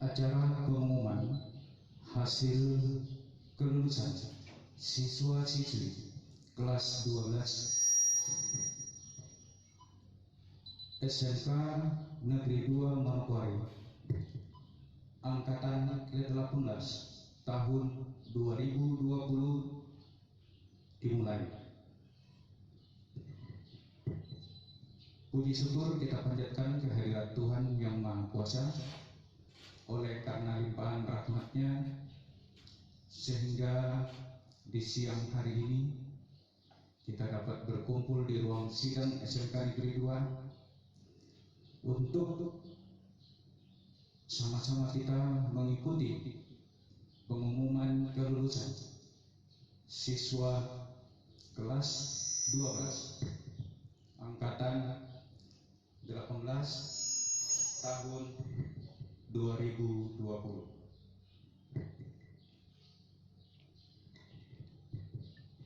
acara pengumuman hasil kelulusan siswa-siswi kelas 12 SMK Negeri 2 Manokwari angkatan ke-18 tahun 2020 dimulai. Puji syukur kita panjatkan kehadirat Tuhan yang Maha Kuasa, oleh karena limpahan rahmat-Nya sehingga di siang hari ini kita dapat berkumpul di ruang sidang SMK Negeri 2 untuk sama-sama kita mengikuti pengumuman kelulusan siswa kelas 12 angkatan 18 tahun 2020.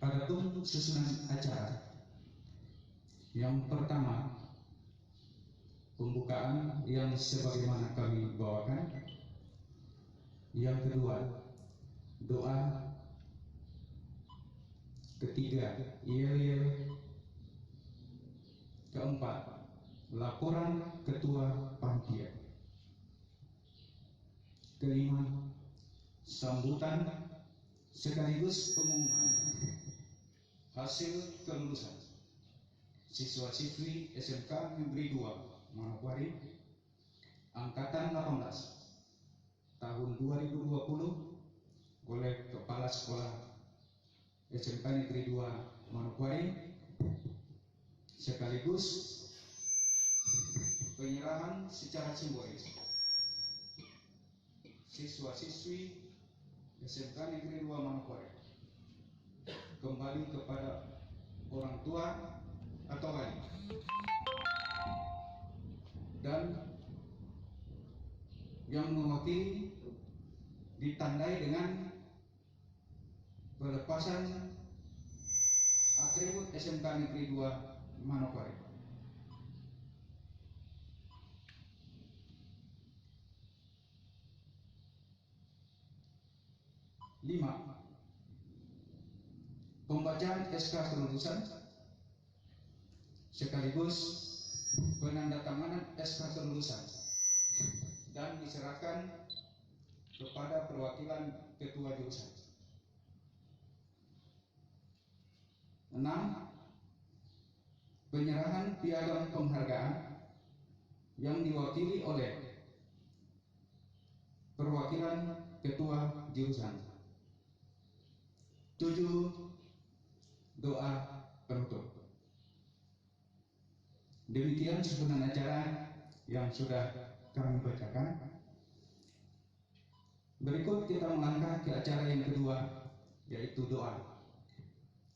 Adapun susunan acara, yang pertama pembukaan yang sebagaimana kami bawakan, yang kedua doa, ketiga yel-yel, keempat laporan ketua panitia, kelima sambutan sekaligus pengumuman hasil kelulusan siswa-siswi SMK Negeri 2 Manokwari angkatan 18 tahun 2020 oleh Kepala Sekolah SMK Negeri 2 Manokwari, sekaligus penyerahan secara simbolis siswa-siswi SMK Negeri 2 Manokwari kembali kepada orang tua atau wali, dan yang mewakili ditandai dengan pelepasan atribut SMK Negeri 2 Manokwari. Lima, pembacaan SK kelulusan sekaligus penandatanganan SK kelulusan dan diserahkan kepada perwakilan ketua jurusan. 6, penyerahan piagam penghargaan yang diwakili oleh perwakilan ketua jurusan. 7, doa penutup. Demikian susunan acara yang sudah kami bacakan. Berikut kita melangkah ke acara yang kedua, yaitu doa.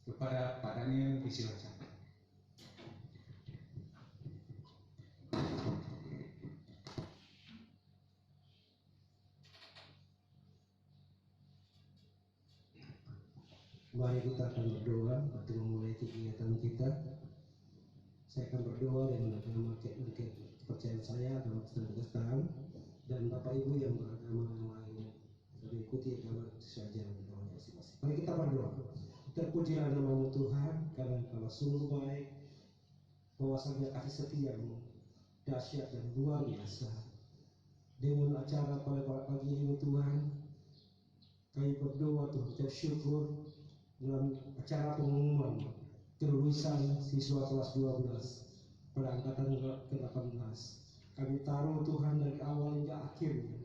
Kepada Pak Daniel disilakan. Mari kita akan berdoa untuk memulai kegiatan kita. Saya akan berdoa dengan agama kepercayaan saya, agama Kristen Protestan, dan Bapak Ibu yang beragama yang lain mengikuti agama sesuai ajaran doanya masing-masing. Mari kita berdoa. Terpujilah nama-Mu Tuhan, karena Engkau sungguh baik, bahwasanya kasih setiamu dahsyat dan luar biasa. Dengan acara pada pagi ini Tuhan, kami berdoa Tuhan, ucap syukur dalam acara pengumuman kelulusan siswa kelas 12 pada angkatan ke-18. Kami taruh Tuhan dari awal hingga akhirnya.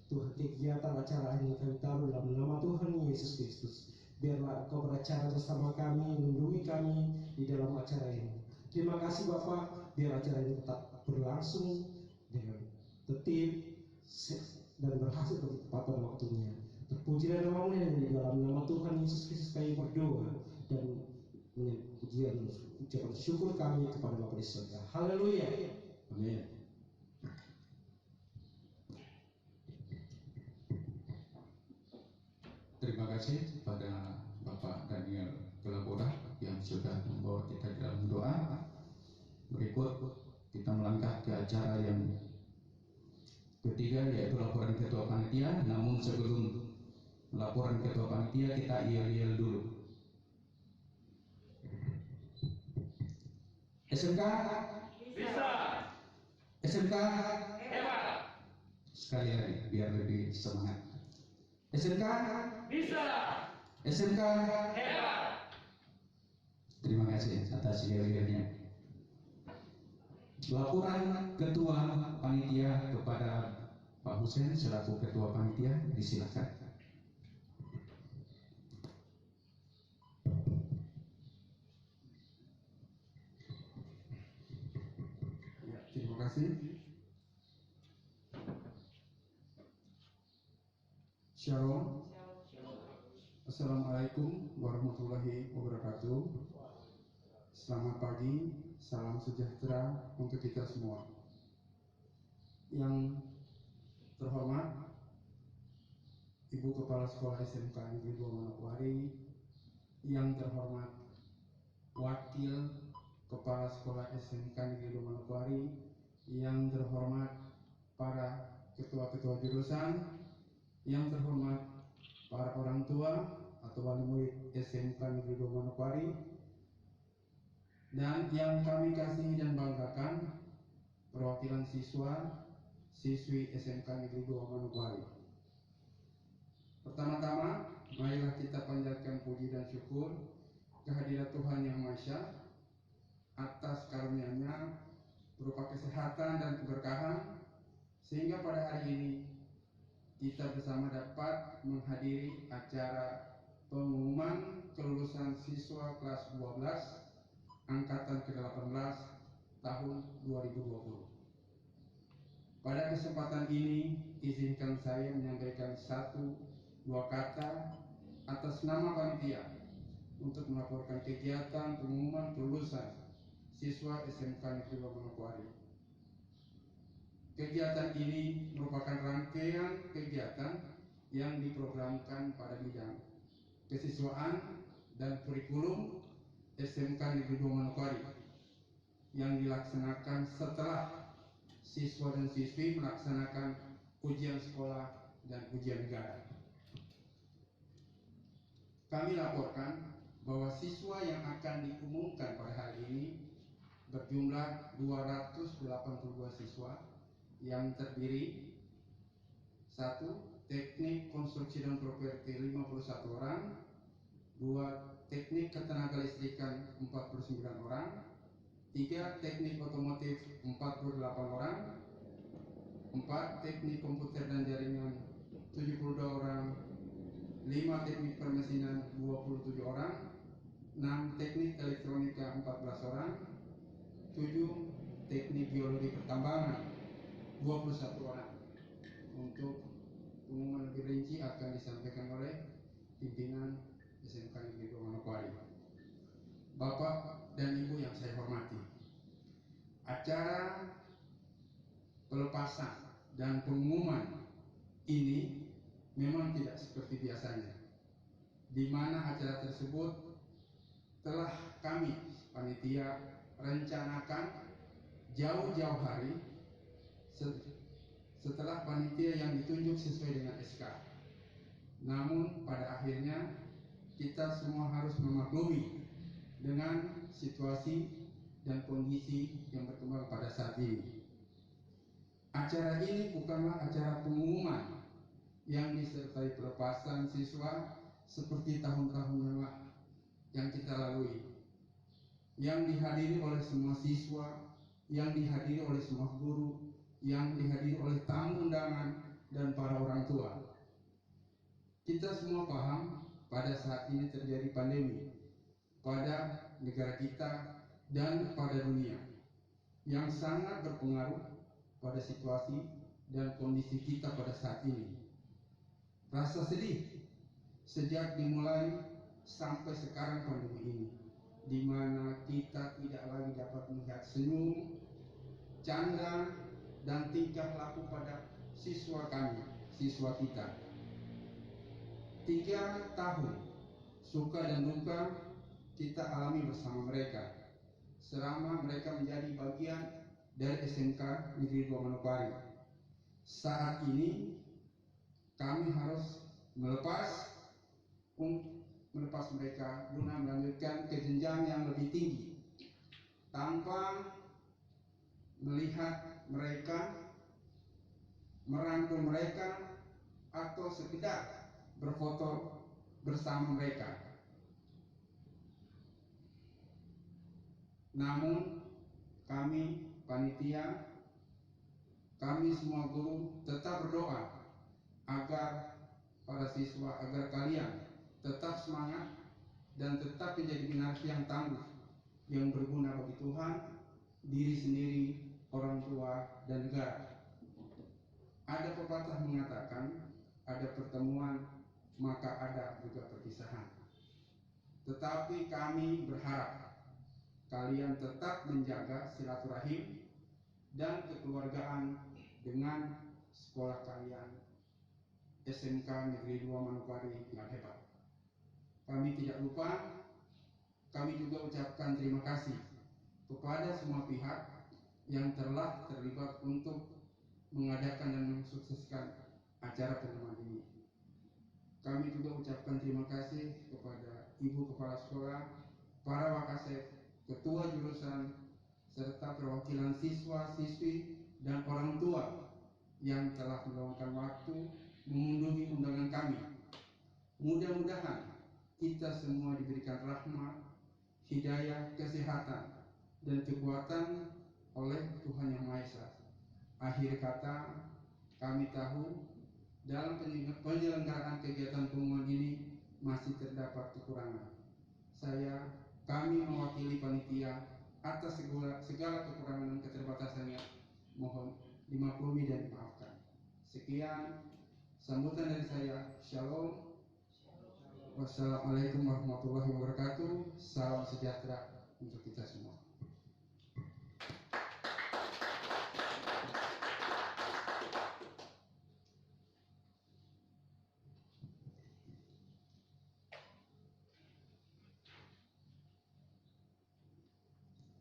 Tuhan, kegiatan acara ini kami taruh dalam nama Tuhan Yesus Kristus. Biarlah Engkau berbicara bersama kami, melindungi kami di dalam acara ini. Terima kasih Bapak, biar acara ini tetap berlangsung dengan tertib dan berhasil tepat pada waktunya. Terpujilah nama-Mu yang di dalam nama Tuhan Yesus Kristus kami berdoa dan pujian ucapan syukur kami kepada Bapa di surga. Haleluya. Amin. Terima kasih kepada Bapak Daniel Kelabora yang sudah membawa kita dalam doa. Berikut kita melangkah ke acara yang Ketiga yaitu laporan ketua panitia, namun sebelum laporan ketua panitia kita yel-yel dulu. SMK Bisa. SMK Hebat. sekali lagi biar lebih semangat. SMK Bisa. SMK Hebat. terima kasih atas yel-yelnya. Laporan ketua panitia kepada Pak Husen selaku ketua panitia, disilakan. Ya, terima kasih. Shalom. Assalamualaikum warahmatullahi wabarakatuh. Selamat pagi, salam sejahtera untuk kita semua. Yang terhormat Ibu Kepala Sekolah SMK Negeri 2 Manokwari, yang terhormat Wakil Kepala Sekolah SMK Negeri 2 Manokwari, yang terhormat para ketua-ketua jurusan, yang terhormat para orang tua atau wali murid SMK Negeri 2 Manokwari, dan yang kami kasihi dan banggakan perwakilan siswa siswi SMK Negeri 2 Manokwari. Pertama-tama, marilah kita panjatkan puji dan syukur kehadirat Tuhan Yang Maha Esa atas karunia-Nya berupa kesehatan dan keberkahan, sehingga pada hari ini kita bersama dapat menghadiri acara pengumuman kelulusan siswa kelas 12 angkatan ke-18 tahun 2020. Pada kesempatan ini, izinkan saya menyampaikan 1-2 kata atas nama panitia untuk melaporkan kegiatan pengumuman kelulusan siswa SMK Negeri 2 Manokwari. Kegiatan ini merupakan rangkaian kegiatan yang diprogramkan pada bidang kesiswaan dan kurikulum SMK Negeri 2 Manokwari yang dilaksanakan setelah siswa dan siswi melaksanakan ujian sekolah dan ujian negara. Kami laporkan bahwa siswa yang akan diumumkan pada hari ini berjumlah 282 siswa yang terdiri 1. Teknik Konstruksi dan Properti 51 orang, 2. Teknik Ketenaga Listrikan 49 orang, 3. Teknik Otomotif 48 orang, 4. Teknik Komputer dan Jaringan 72 orang, 5. Teknik Permesinan 27 orang, 6. Teknik Elektronika 14 orang, 7. Teknik Geologi Pertambangan 21 orang. Untuk pengumuman lebih rinci akan disampaikan oleh pimpinan SMK Negeri 2 Manokwari. Bapak dan Ibu yang saya hormati, acara pelepasan dan pengumuman ini memang tidak seperti biasanya, di mana acara tersebut telah kami panitia rencanakan jauh-jauh hari setelah panitia yang ditunjuk sesuai dengan SK. Namun pada akhirnya kita semua harus memaklumi dengan situasi dan kondisi yang berkembang pada saat ini. Acara ini bukanlah acara pengumuman yang disertai pelepasan siswa seperti tahun-tahun yang kita lalui, yang dihadiri oleh semua siswa, yang dihadiri oleh semua guru, yang dihadiri oleh tamu undangan dan para orang tua. Kita semua paham pada saat ini terjadi pandemi pada negara kita dan pada dunia yang sangat berpengaruh pada situasi dan kondisi kita pada saat ini. Rasa sedih sejak dimulai sampai sekarang pandemi ini, di mana kita tidak lagi dapat melihat senyum, canda, dan tingkah laku pada siswa kami, siswa kita. 3 tahun suka dan duka kita alami bersama mereka selama mereka menjadi bagian dari SMK Negeri 2 Manokwari. saat ini kami harus melepas mereka guna melanjutkan ke jenjang yang lebih tinggi tanpa melihat mereka, merangkul mereka, atau sekedar berfoto bersama mereka. Namun kami panitia, kami semua guru tetap berdoa agar para siswa, agar kalian tetap semangat dan tetap menjadi generasi yang tangguh, yang berguna bagi Tuhan, diri sendiri, orang tua, dan negara. Ada pepatah mengatakan, ada pertemuan maka ada juga perpisahan. Tetapi kami berharap kalian tetap menjaga silaturahim dan kekeluargaan dengan sekolah kalian, SMK Negeri 2 Manokwari yang hebat. Kami tidak lupa, kami juga ucapkan terima kasih kepada semua pihak yang telah terlibat untuk mengadakan dan mensukseskan acara pertemuan ini. Kami juga ucapkan terima kasih kepada Ibu Kepala Sekolah, para wakasek, ketua jurusan, serta perwakilan siswa-siswi dan orang tua yang telah meluangkan waktu mengunjungi undangan kami. Mudah-mudahan kita semua diberikan rahmat, hidayah, kesehatan, dan kekuatan oleh Tuhan Yang Maha Esa. Akhir kata, kami tahu dalam penyelenggaraan kegiatan pengumuman ini masih terdapat kekurangan. Kami mewakili panitia atas segala kekurangan dan keterbatasannya. Mohon dimaklumi dan dimaafkan. Sekian sambutan dari saya. Shalom. Wassalamualaikum warahmatullahi wabarakatuh. Salam sejahtera untuk kita semua.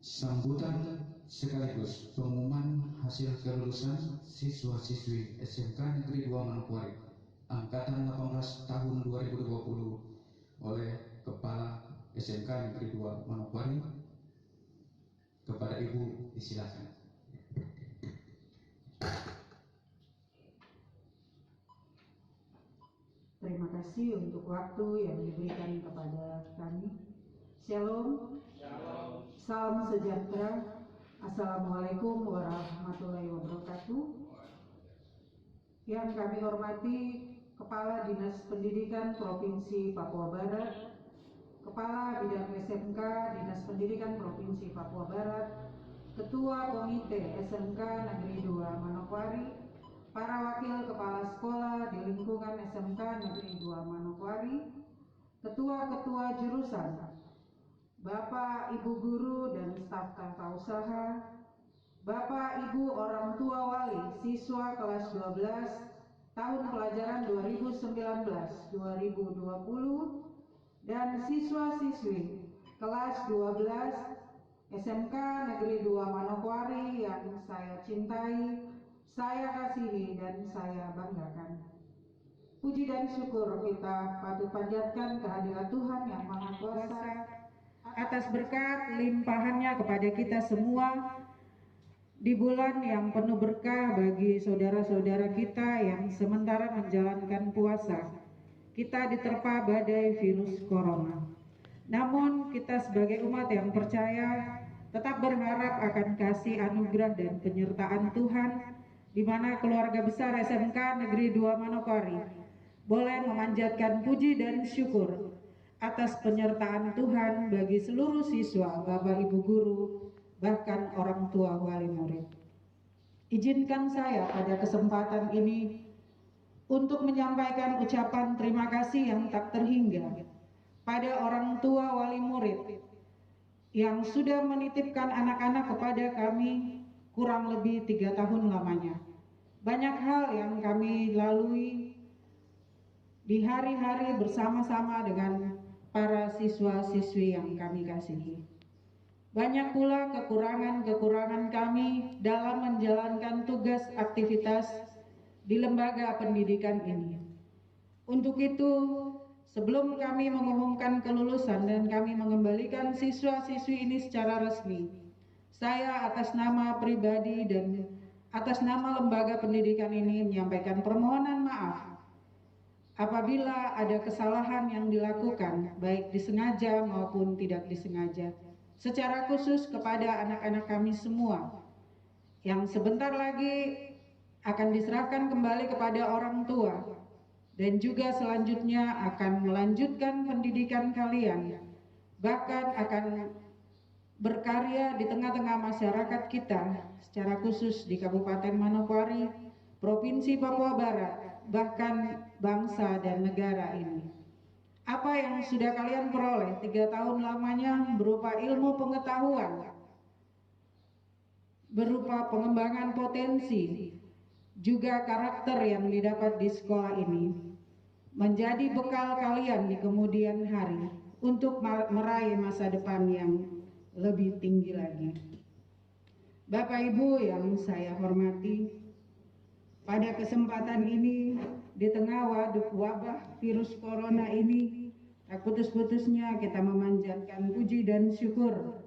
Sambutan sekaligus pengumuman hasil kelulusan siswa-siswi SMK Negeri 2 Manokwari Angkatan 18 tahun 2020 oleh Kepala SMK Negeri 2 Manokwari. Kepada Ibu disilakan. Terima kasih untuk waktu yang diberikan kepada kami. Shalom. Salam sejahtera. Assalamualaikum warahmatullahi wabarakatuh. Yang kami hormati Kepala Dinas Pendidikan Provinsi Papua Barat, Kepala Bidang SMK Dinas Pendidikan Provinsi Papua Barat, Ketua Komite SMK Negeri 2 Manokwari, para wakil kepala sekolah di lingkungan SMK Negeri 2 Manokwari, ketua-ketua jurusan, Bapak Ibu guru dan staf tata usaha, Bapak Ibu orang tua wali siswa kelas 12 tahun pelajaran 2019-2020 dan siswa-siswi kelas 12 SMK Negeri 2 Manokwari yang saya cintai, saya kasihi dan saya banggakan. Puji dan syukur kita patut panjatkan kehadirat Tuhan Yang Maha Kuasa atas berkat limpahannya kepada kita semua di bulan yang penuh berkah bagi saudara-saudara kita yang sementara menjalankan puasa. Kita diterpa badai virus corona. Namun kita sebagai umat yang percaya tetap berharap akan kasih anugerah dan penyertaan Tuhan, di mana keluarga besar SMK Negeri 2 Manokwari boleh memanjatkan puji dan syukur atas penyertaan Tuhan bagi seluruh siswa, Bapak Ibu guru, bahkan orang tua wali murid. Izinkan saya pada kesempatan ini untuk menyampaikan ucapan terima kasih yang tak terhingga pada orang tua wali murid yang sudah menitipkan anak-anak kepada kami kurang lebih 3 tahun lamanya. Banyak hal yang kami lalui di hari-hari bersama-sama dengan para siswa-siswi yang kami kasihi. Banyak pula kekurangan-kekurangan kami dalam menjalankan tugas aktivitas di lembaga pendidikan ini. Untuk itu, sebelum kami mengumumkan kelulusan dan kami mengembalikan siswa-siswi ini secara resmi, saya atas nama pribadi dan atas nama lembaga pendidikan ini menyampaikan permohonan maaf apabila ada kesalahan yang dilakukan, baik disengaja maupun tidak disengaja, secara khusus kepada anak-anak kami semua yang sebentar lagi akan diserahkan kembali kepada orang tua dan juga selanjutnya akan melanjutkan pendidikan kalian, bahkan akan berkarya di tengah-tengah masyarakat kita, secara khusus di Kabupaten Manokwari, Provinsi Papua Barat, bahkan bangsa dan negara ini. Apa yang sudah kalian peroleh 3 tahun lamanya berupa ilmu pengetahuan, berupa pengembangan potensi, juga karakter yang didapat di sekolah ini, menjadi bekal kalian di kemudian hari untuk meraih masa depan yang lebih tinggi lagi. Bapak Ibu yang saya hormati, pada kesempatan ini di tengah wabah virus corona ini, tak putus-putusnya kita memanjatkan puji dan syukur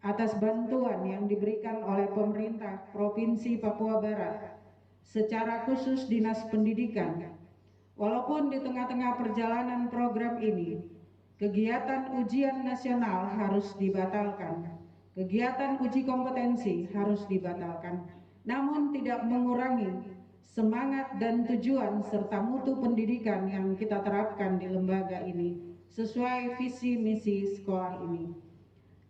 atas bantuan yang diberikan oleh pemerintah Provinsi Papua Barat, secara khusus Dinas Pendidikan. Walaupun di tengah-tengah perjalanan program ini, kegiatan ujian nasional harus dibatalkan, kegiatan uji kompetensi harus dibatalkan, namun tidak mengurangi semangat dan tujuan serta mutu pendidikan yang kita terapkan di lembaga ini sesuai visi misi sekolah ini.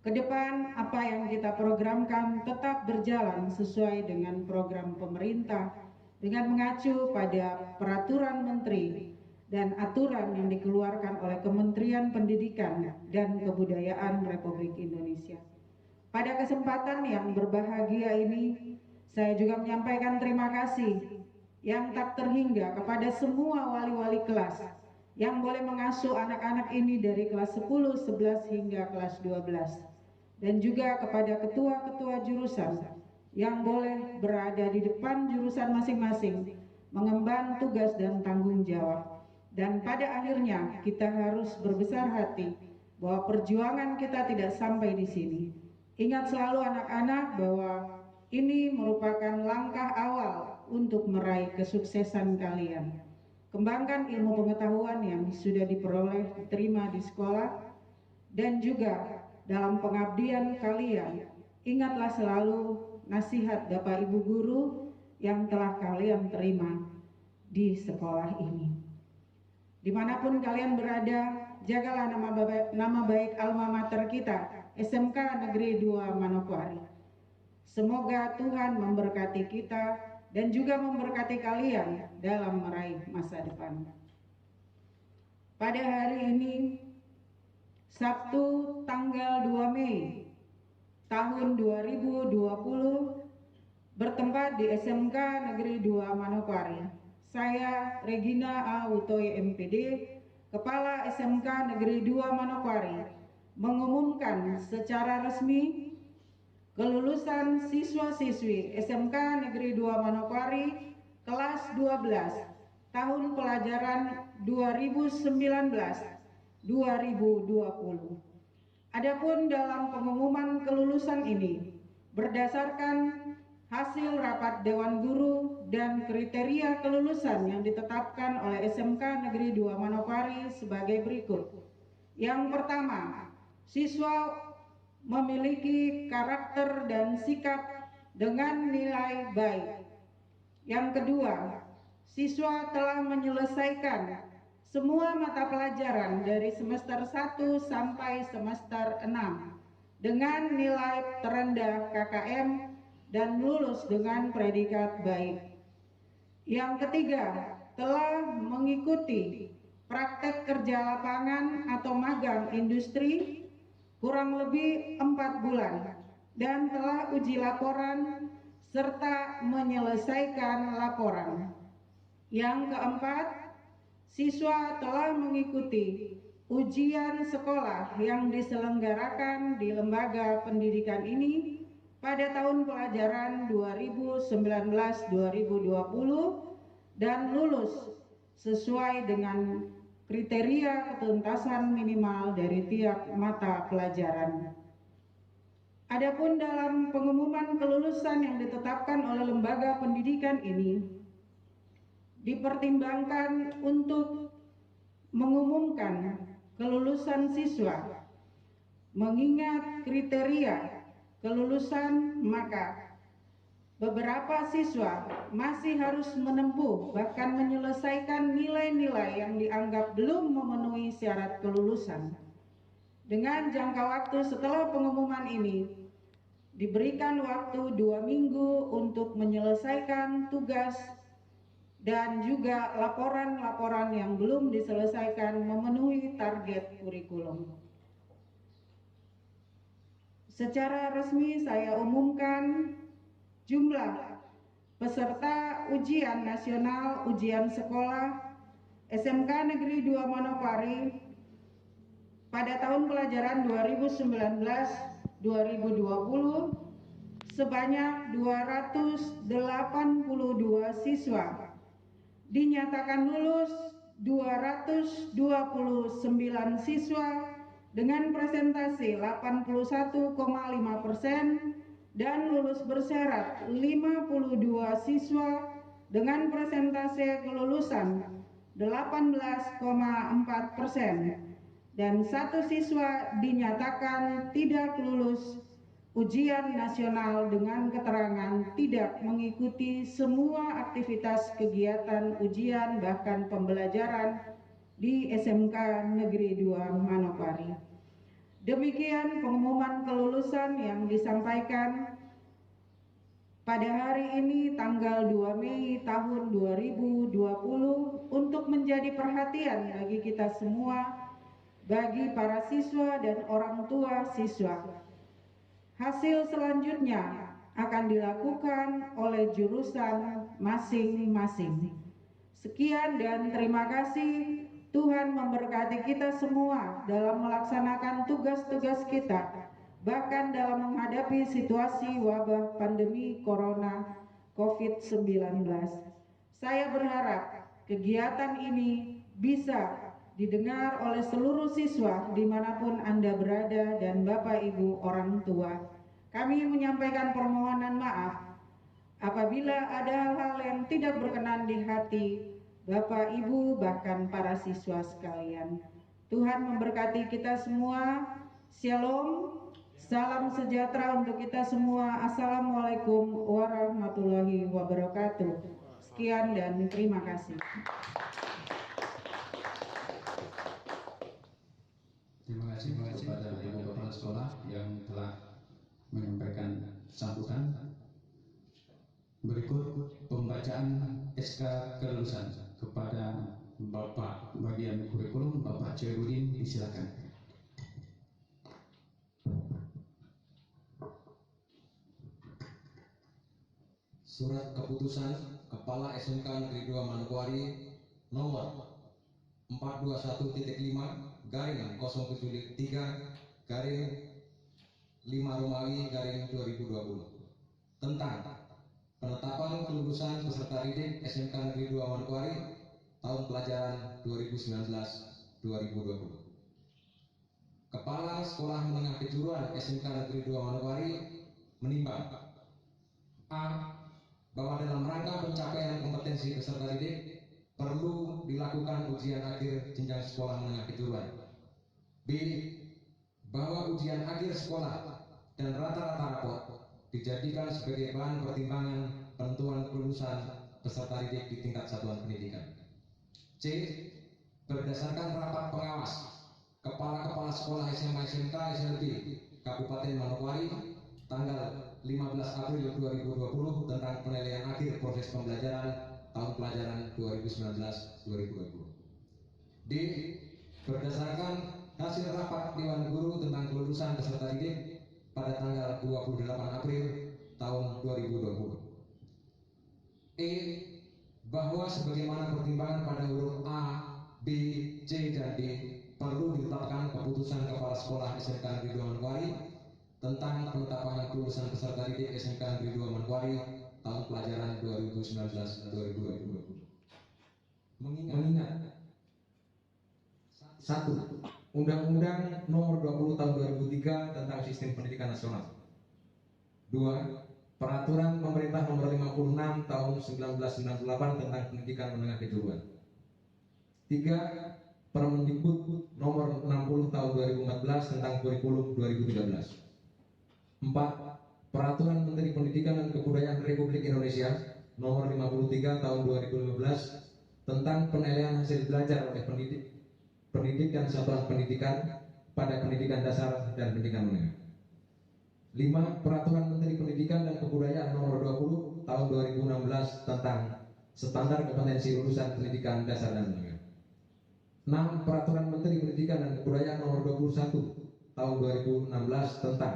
Kedepan apa yang kita programkan tetap berjalan sesuai dengan program pemerintah dengan mengacu pada peraturan menteri dan aturan yang dikeluarkan oleh Kementerian Pendidikan dan Kebudayaan Republik Indonesia. Pada kesempatan yang berbahagia ini, saya juga menyampaikan terima kasih yang tak terhingga kepada semua wali-wali kelas yang boleh mengasuh anak-anak ini dari kelas 10, 11 hingga kelas 12, dan juga kepada ketua-ketua jurusan yang boleh berada di depan jurusan masing-masing mengemban tugas dan tanggung jawab. Dan pada akhirnya kita harus berbesar hati bahwa perjuangan kita tidak sampai di sini. Ingat selalu anak-anak bahwa ini merupakan langkah awal untuk meraih kesuksesan kalian. Kembangkan ilmu pengetahuan yang sudah diperoleh, diterima di sekolah, dan juga dalam pengabdian kalian, ingatlah selalu nasihat Bapak Ibu Guru yang telah kalian terima di sekolah ini. Dimanapun kalian berada, jagalah nama baik alma mater kita, SMK Negeri 2 Manokwari. Semoga Tuhan memberkati kita dan juga memberkati kalian dalam meraih masa depan. Pada hari ini, Sabtu tanggal 2 Mei tahun 2020, bertempat di SMK Negeri 2 Manokwari, saya Regina A. Utoy MPD, Kepala SMK Negeri 2 Manokwari, mengumumkan secara resmi kelulusan siswa-siswi SMK Negeri 2 Manokwari kelas 12 tahun pelajaran 2019-2020. Adapun dalam pengumuman kelulusan ini berdasarkan hasil rapat Dewan Guru dan kriteria kelulusan yang ditetapkan oleh SMK Negeri 2 Manokwari sebagai berikut. Yang pertama, siswa memiliki karakter dan sikap dengan nilai baik. Yang kedua, siswa telah menyelesaikan semua mata pelajaran dari semester 1 sampai semester 6 dengan nilai terendah KKM dan lulus dengan predikat baik. Yang ketiga, telah mengikuti praktek kerja lapangan atau magang industri kurang lebih 4 bulan dan telah uji laporan serta menyelesaikan laporan. Yang keempat, siswa telah mengikuti ujian sekolah yang diselenggarakan di lembaga pendidikan ini pada tahun pelajaran 2019-2020 dan lulus sesuai dengan kriteria ketuntasan minimal dari tiap mata pelajaran. Adapun dalam pengumuman kelulusan yang ditetapkan oleh lembaga pendidikan ini, dipertimbangkan untuk mengumumkan kelulusan siswa. Mengingat kriteria kelulusan, maka beberapa siswa masih harus menempuh bahkan menyelesaikan nilai-nilai yang dianggap belum memenuhi syarat kelulusan. Dengan jangka waktu setelah pengumuman ini, diberikan waktu 2 minggu untuk menyelesaikan tugas dan juga laporan-laporan yang belum diselesaikan memenuhi target kurikulum. Secara resmi saya umumkan jumlah peserta ujian nasional ujian sekolah SMK Negeri 2 Manokwari pada tahun pelajaran 2019-2020 sebanyak 282 siswa. Dinyatakan lulus 229 siswa dengan presentasi 81,5% dan lulus bersyarat 52 siswa dengan presentasi kelulusan 18,4% dan 1 siswa dinyatakan tidak lulus ujian nasional dengan keterangan tidak mengikuti semua aktivitas kegiatan ujian bahkan pembelajaran di SMK Negeri 2 Manokwari. Demikian pengumuman kelulusan yang disampaikan pada hari ini tanggal 2 Mei tahun 2020 untuk menjadi perhatian bagi kita semua, bagi para siswa dan orang tua siswa. Hasil selanjutnya akan dilakukan oleh jurusan masing-masing. Sekian dan terima kasih. Tuhan memberkati kita semua dalam melaksanakan tugas-tugas kita, bahkan dalam menghadapi situasi wabah pandemi Corona COVID-19. Saya berharap kegiatan ini bisa didengar oleh seluruh siswa dimanapun Anda berada dan Bapak Ibu orang tua. Kami menyampaikan permohonan maaf apabila ada hal-hal yang tidak berkenan di hati Bapak, Ibu, bahkan para siswa sekalian. Tuhan memberkati kita semua. Shalom, salam sejahtera untuk kita semua. Assalamualaikum warahmatullahi wabarakatuh. Sekian dan terima kasih. Terima kasih kepada Ibu Kepala Sekolah yang telah menyampaikan sambutan. Berikut pembacaan SK kelulusan kepada Bapak Bagian Kurikulum, Bapak Chairuddin, disilakan. Surat Keputusan Kepala SMK Negeri 2 Manokwari nomor 421.3/5 tentang penetapan kelulusan peserta didik SMK Negeri 2 Manokwari tahun pelajaran 2019-2020. Kepala Sekolah Menengah Kejuruan SMK Negeri 2 Manokwari menimbang A. Bahwa dalam rangka pencapaian kompetensi peserta didik perlu dilakukan ujian akhir jenjang sekolah menengah kejuruan. B. Bahwa ujian akhir sekolah dan rata-rata rapot dijadikan sebagai bahan pertimbangan penentuan kelulusan peserta didik di tingkat satuan pendidikan. C. Berdasarkan rapat pengawas kepala-kepala sekolah SMA SMK SLB Kabupaten Manokwari tanggal 15 April 2020 tentang penilaian akhir proses pembelajaran tahun pelajaran 2019-2020. D. Berdasarkan hasil rapat Dewan Guru tentang kelulusan peserta didik pada tanggal 28 April tahun 2020. E. Bahwa sebagaimana pertimbangan pada huruf A, B, C, dan D perlu ditetapkan keputusan Kepala Sekolah SMK Negeri 2 Manokwari tentang penetapan kelulusan peserta didik SMK Negeri 2 Manokwari tahun pelajaran 2019-2020. mengingat satu, Undang-Undang Nomor 20 Tahun 2003 tentang Sistem Pendidikan Nasional. 2. Peraturan Pemerintah Nomor 56 Tahun 1998 tentang Pendidikan Menengah Kejuruan. 3. Permendikbud Nomor 60 Tahun 2014 tentang Kurikulum 2013. 4. Peraturan Menteri Pendidikan dan Kebudayaan Republik Indonesia Nomor 53 Tahun 2015 tentang penilaian hasil belajar oleh pendidik dan satuan pendidikan pada pendidikan dasar dan pendidikan menengah. 5. Peraturan Menteri Pendidikan dan Kebudayaan Nomor 20 Tahun 2016 tentang standar kompetensi lulusan pendidikan dasar dan menengah. 6. Peraturan Menteri Pendidikan dan Kebudayaan Nomor 21 Tahun 2016 tentang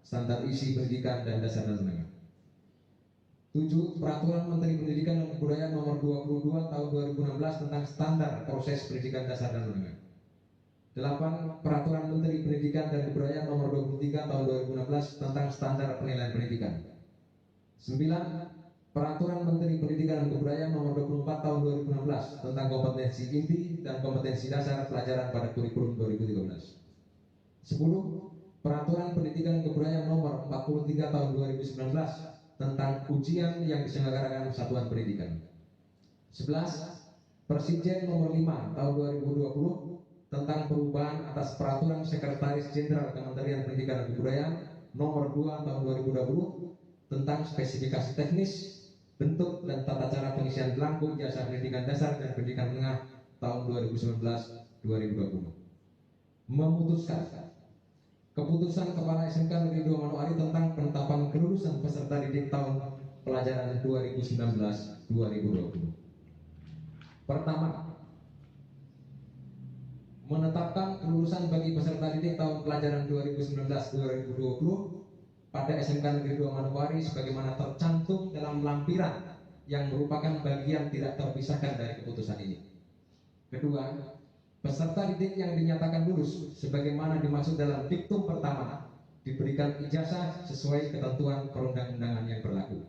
standar isi pendidikan dan dasar dan menengah. 7. Peraturan Menteri Pendidikan dan Kebudayaan Nomor 22 Tahun 2016 tentang standar proses pendidikan dasar dan menengah. 8. Peraturan Menteri Pendidikan dan Kebudayaan Nomor 23 Tahun 2016 tentang standar penilaian pendidikan. 9. Peraturan Menteri Pendidikan dan Kebudayaan Nomor 24 Tahun 2016 tentang kompetensi inti dan kompetensi dasar pelajaran pada kurikulum 2013. 10. Peraturan Pendidikan dan Kebudayaan Nomor 43 Tahun 2019 tentang ujian yang diselenggarakan satuan pendidikan. 11. Presiden Nomor 5 Tahun 2020 tentang perubahan atas Peraturan Sekretaris Jenderal Kementerian Pendidikan dan Kebudayaan Nomor 2 Tahun 2020 tentang spesifikasi teknis, bentuk dan tata cara pengisian belangku ijazah pendidikan dasar dan pendidikan menengah tahun 2019-2020. Memutuskan Keputusan Kepala SMK Negeri 2 Manokwari tentang penetapan kelulusan peserta didik tahun pelajaran 2019-2020. Pertama, menetapkan kelulusan bagi peserta didik tahun pelajaran 2019-2020 pada SMK Negeri 2 Manokwari sebagaimana tercantum dalam lampiran yang merupakan bagian tidak terpisahkan dari keputusan ini. Kedua, peserta didik yang dinyatakan lulus sebagaimana dimaksud dalam diktum pertama diberikan ijazah sesuai ketentuan perundang-undangan yang berlaku.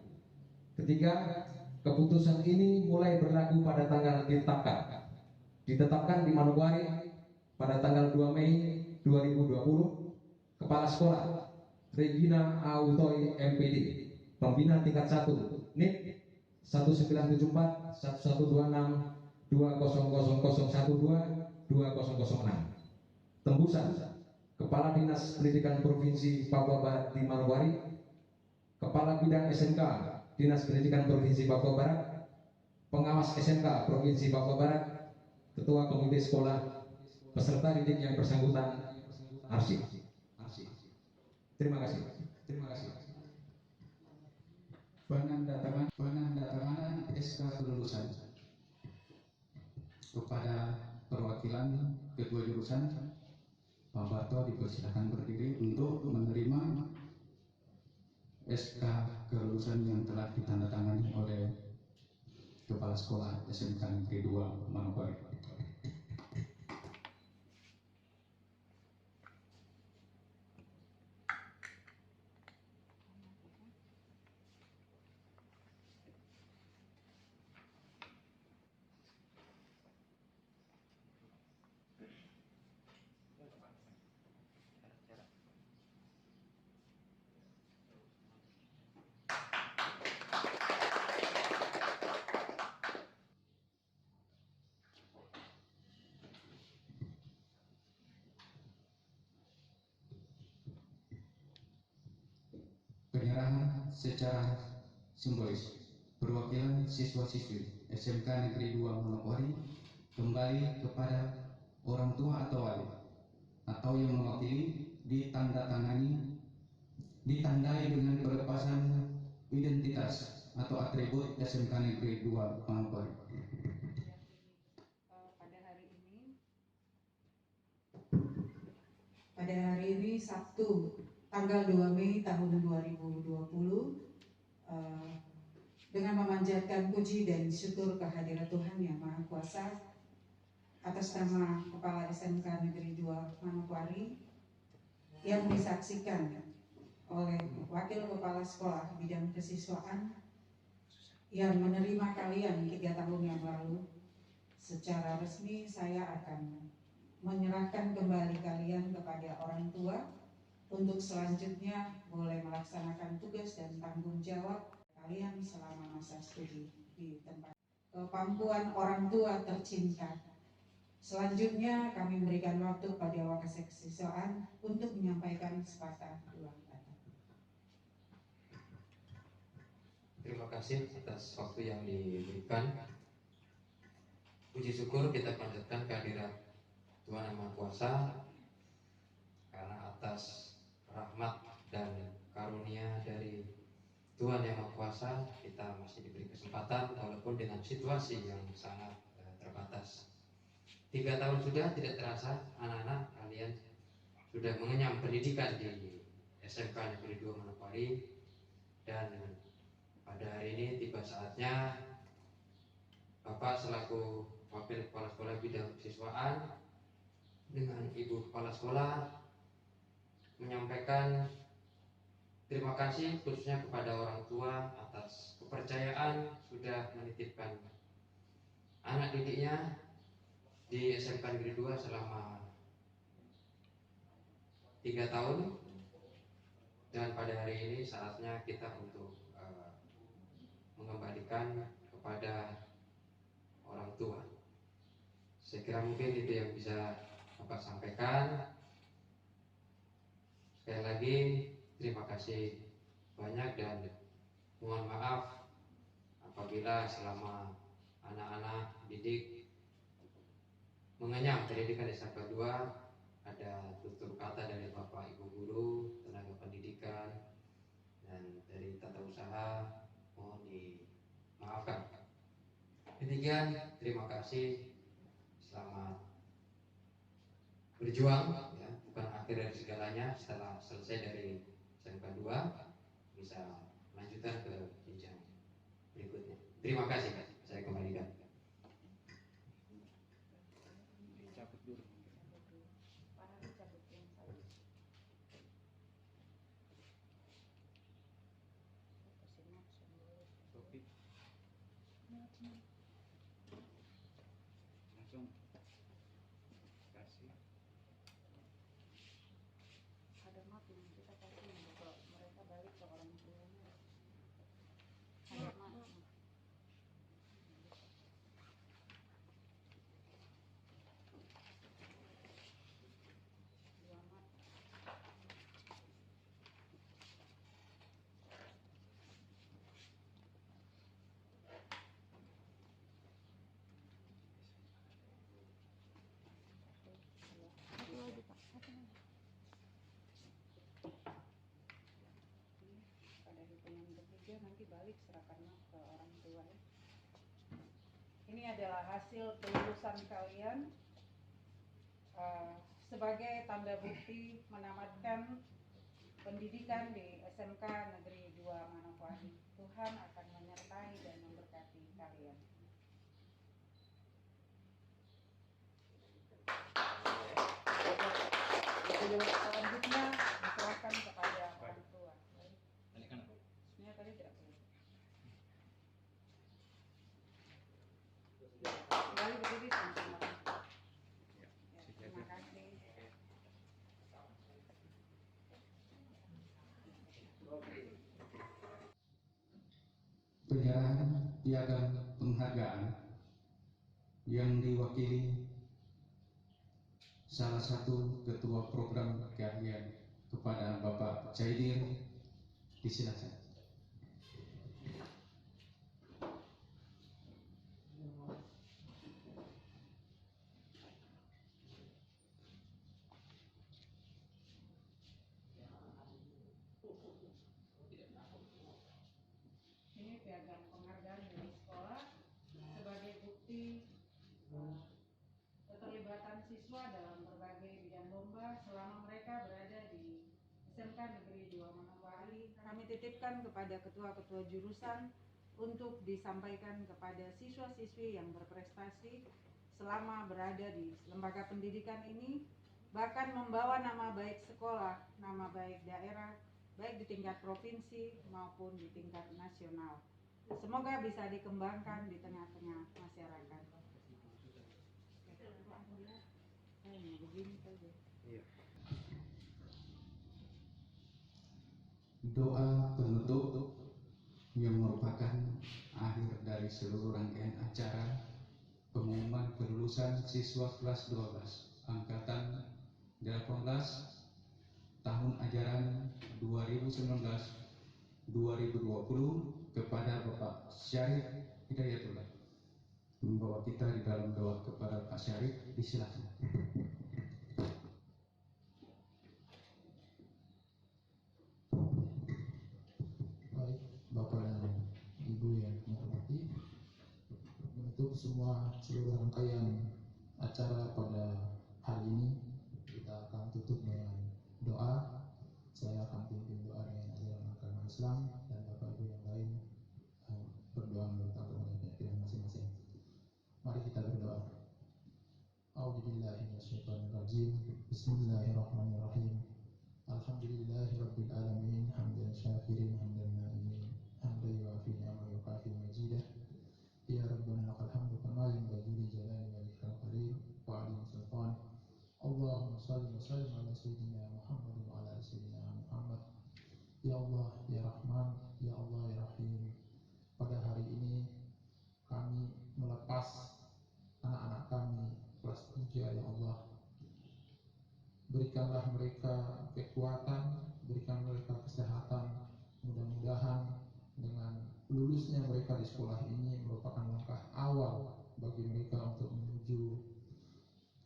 Ketiga, keputusan ini mulai berlaku pada tanggal ditetapkan di Manokwari pada tanggal 2 Mei 2020. Kepala Sekolah Regina Autoi MPD, Pembina tingkat 1 NIP 1974 1126 200012 2006. Tembusan Kepala Dinas Pendidikan Provinsi Papua Barat di Manokwari, Kepala Bidang SMK Dinas Pendidikan Provinsi Papua Barat, Pengawas SMK Provinsi Papua Barat, Ketua Komite Sekolah, peserta didik yang bersangkutan, arsip. Terima kasih. Penandatanganan SK kelulusan kepada perwakilan kedua jurusan. Pak Barto dipersilakan berdiri untuk menerima SK kelulusan yang telah ditandatangani oleh Kepala Sekolah SMK Negeri 2 Manokwari. Penyerahan secara simbolis perwakilan siswa-siswi SMK Negeri 2 Manokwari kembali kepada orang tua atau wali atau yang mewakili ditandai dengan pelepasan identitas atau atribut SMK Negeri 2 Manokwari. Pada hari ini Sabtu tanggal 2 Mei tahun 2020 dengan memanjatkan puji dan syukur kehadirat Tuhan Yang Maha Kuasa atas nama Kepala SMK Negeri 2 Manokwari yang disaksikan oleh Wakil Kepala Sekolah Bidang Kesiswaan yang menerima kalian 3 tahun yang lalu, secara resmi saya akan menyerahkan kembali kalian kepada orang tua untuk selanjutnya boleh melaksanakan tugas dan tanggung jawab kalian selama masa studi di tempat. Kepampuan orang tua tercinta. Selanjutnya kami memberikan waktu pada Wakasek siswaan untuk menyampaikan sepatah dua kata. Terima kasih atas waktu yang diberikan. Puji syukur kita panjatkan kehadirat Tuhan Yang Maha Kuasa, karena atas rahmat dan karunia dari Tuhan Yang Maha Kuasa kita masih diberi kesempatan walaupun dengan situasi yang sangat terbatas. 3 tahun sudah tidak terasa anak-anak kalian sudah mengenyam pendidikan di SMK Negeri 2 Manokwari, dan pada hari ini tiba saatnya Bapak selaku Wakil Kepala Sekolah Bidang Siswaan dengan Ibu Kepala Sekolah menyampaikan terima kasih khususnya kepada orang tua atas kepercayaan sudah menitipkan anak didiknya di SMK Negeri 2 selama 3 tahun, dan pada hari ini saatnya kita untuk mengembalikan kepada orang tua. Saya kira mungkin itu yang bisa Bapak sampaikan. Sekali lagi terima kasih banyak dan mohon maaf apabila selama anak-anak didik mengenyam pendidikan SMK 2 ada tutur kata dari Bapak Ibu guru, tenaga pendidikan, dan dari tata usaha, mohon dimaafkan. Demikian, terima kasih, selamat berjuang, ya, bukan akhir dari segalanya. Setelah selesai dari SMK 2 bisa melanjutkan ke jenjang berikutnya. Terima kasih, saya kembalikan. Langsung kasih. Ada map yang kita kasih ke mereka balik ke orang tuanya. Ada map. Dua map. Pada hitungan ketiga nanti balik serahkan ke orang tua ya. Ini adalah hasil kelulusan kalian sebagai tanda bukti menamatkan pendidikan di SMK Negeri 2 Manokwari. Tuhan akan menyertai dan memberkati kalian. Selanjutnya diserahkan kepada orang tua. Sebenarnya tadi tidak boleh. Kembali berdiri sama-sama. Ya, terima kasih. Penyerahan piagam penghargaan yang diwakili salah satu ketua program keahlian kepada Bapak Caidir, disilakan. Ini piagam penghargaan dari sekolah sebagai bukti keterlibatan siswa dalam berbagai bidang lomba selama mereka berada di SMK Negeri 2 Manokwari. Kami titipkan kepada ketua-ketua jurusan untuk disampaikan kepada siswa-siswi yang berprestasi selama berada di lembaga pendidikan ini, bahkan membawa nama baik sekolah, nama baik daerah, baik di tingkat provinsi maupun di tingkat nasional. Semoga bisa dikembangkan di tengah-tengah masyarakat. Doa penutup yang merupakan akhir dari seluruh rangkaian acara pengumuman kelulusan siswa kelas 12 angkatan 18 tahun ajaran 2019-2020 kepada Bapak Syarif Hidayatullah. Membawa kita di dalam doa kepada Pak Syarif, disilakan. Baik, Bapak dan Ibu yang kami hormati, menutup seluruh rangkaian acara pada hari ini, kita akan tutup dengan doa. Saya akan pimpin doa dengan ajaran agama Islam dan Bapak Ibu yang lain berdoa menurut agama keyakinan masing-masing. Mari kita berdoa. A'udzubillahi minasyaitonirrajim. Bismillahirrahmanirrahim. Alhamdulillahirabbil alamin, hamdan syakirin hamdan na'imin, hamdan yuafi ni'ama yukafi majidah. Ya Rabbana lakal hamdu kama yanbaghi li jalali walikal karim wa 'azimi sultan. Allahumma shalli wa sallim ala sayyidina Muhammad wa ala sayyidina Muhammad. Ya Allah, ya Rahman, ya Allah, ya Rahim. Pada hari ini kami melepas anak-anak kami kelas 3, ya Allah. Berikanlah mereka kekuatan, berikan mereka kesehatan. Mudah-mudahan dengan lulusnya mereka di sekolah ini merupakan langkah awal bagi mereka untuk menuju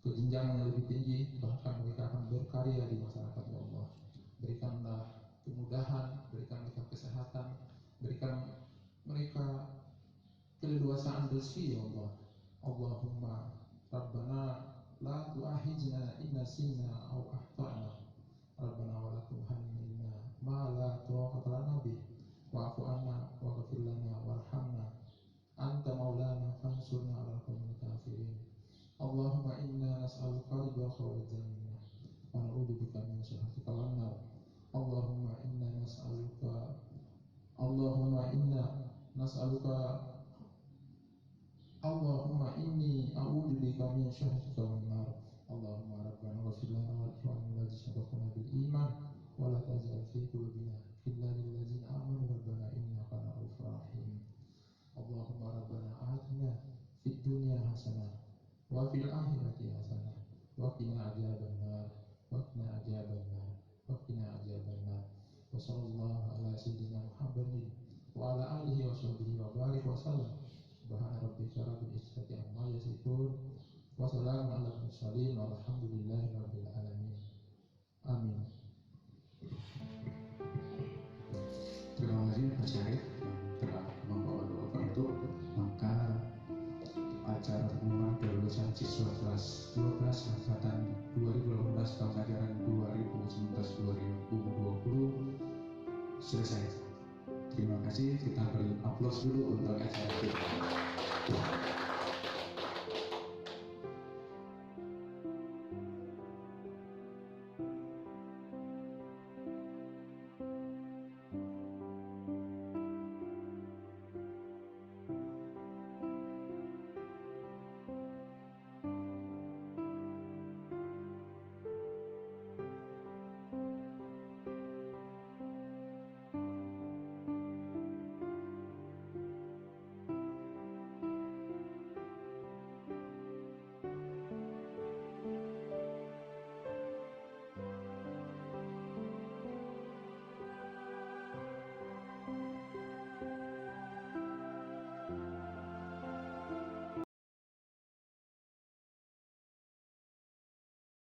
ke jenjang yang lebih tinggi, bahkan mereka akan berkarya di masyarakat, ya Allah. Berikanlah kemudahan, berikan mereka kesehatan, berikan mereka keleluasaan rezeki, ya Allah. Allahumma Rabbana la tu'akhidna in nasina aw akhtana. Rabbana wa la tuhammilna ma la taqata lana bih. Wa'fu anna waghfir lana warhamna. Anta maulana fansurna 'alal qaumil kafirin. Allahumma inna nas'aluka ridhaka wal jannah wa na'udzubika min sakhatika wan nar. Allahumma inna nas'aluka Allahumma inni a'udzubika min syahwatika wan nar. Allahumma rabbana ighfir lana wa li ikhwanina allazina sabaquna bil iman wa la taj'al fi qulubina ghillan lil ladzina amanu rabbana innaka ra'ufur rahim. Allahumma rabbana atina fid dunya hasanah wa fil akhirati hasanah wa qina adzabannar wa qina adzabannar wa qina adzabannar. Wa sallallahu ala sayyidina Muhammadin wa ala alihi wa sahbihi wa barik wa sallam. Subhana rabbika rabbil izzati amma yasifun wa salamun alal mursalin walhamdulillahi rabbil alamin. Amin. Terima kasih Pak Syarif telah membawa doa penutup. Maka acara pengumuman kelulusan siswa kelas 12 angkatan 2018 tahun ajaran 2019-2020 selesai. Terima kasih, kita beri aplaus dulu untuk acara kita.